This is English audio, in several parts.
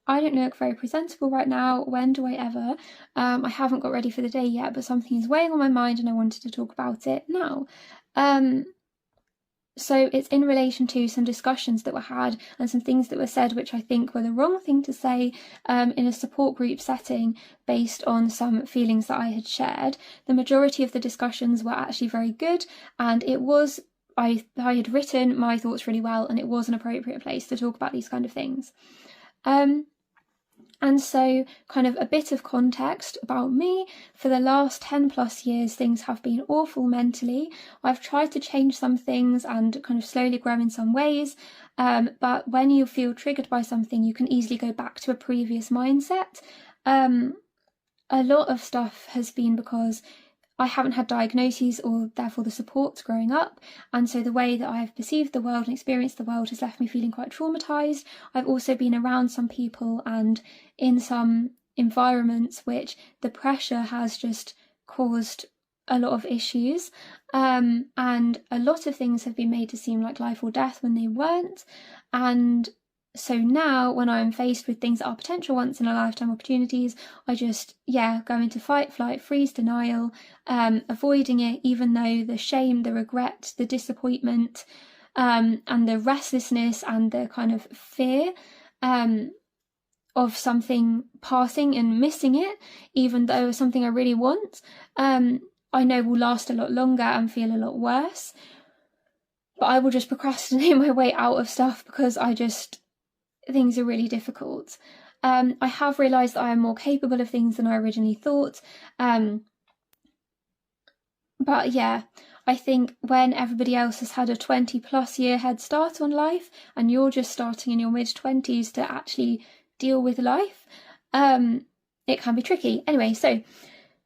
I don't look very presentable right now. When do I ever? I haven't got ready for the day yet, but something is weighing on my mind and I wanted to talk about it now. So it's in relation to some discussions that were had and some things that were said which I think were the wrong thing to say in a support group setting based on some feelings that I had shared. The majority of the discussions were actually very good, and it was, I had written my thoughts really well, and it was an appropriate place to talk about these kind of things. And so, kind of a bit of context about me. For the last 10 plus years, things have been awful mentally. I've tried to change some things and kind of slowly grow in some ways. But when you feel triggered by something, you can easily go back to a previous mindset. A lot of stuff has been because I haven't had diagnoses or therefore the supports growing up, and so the way that I've perceived the world and experienced the world has left me feeling quite traumatised. I've also been around some people and in some environments which the pressure has just caused a lot of issues, and a lot of things have been made to seem like life or death when they weren't. And so now when I'm faced with things that are potential once in a lifetime opportunities, I just, go into fight, flight, freeze, denial, avoiding it, even though the shame, the regret, the disappointment, and the restlessness and the kind of fear of something passing and missing it, even though it's something I really want, I know will last a lot longer and feel a lot worse. But I will just procrastinate my way out of stuff because things are really difficult. I have realised that I am more capable of things than I originally thought. But yeah, I think when everybody else has had a 20 plus year head start on life and you're just starting in your mid-20s to actually deal with life, it can be tricky. Anyway, so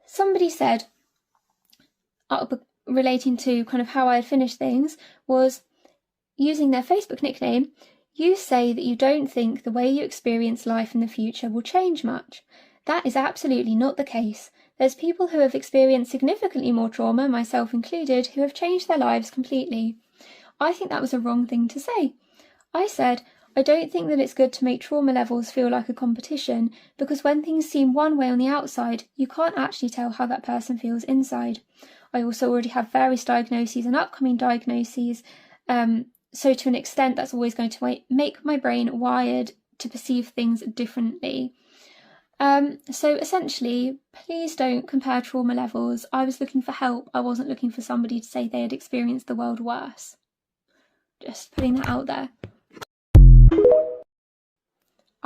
somebody said, relating to kind of how I had finished things, was using their Facebook nickname, "You say that you don't think the way you experience life in the future will change much. That is absolutely not the case. There's people who have experienced significantly more trauma, myself included, who have changed their lives completely." I think that was a wrong thing to say. I said, I don't think that it's good to make trauma levels feel like a competition, because when things seem one way on the outside, you can't actually tell how that person feels inside. I also already have various diagnoses and upcoming diagnoses, so to an extent that's always going to make my brain wired to perceive things differently. So essentially, please don't compare trauma levels. I was looking for help. I wasn't looking for somebody to say they had experienced the world worse. Just putting that out there.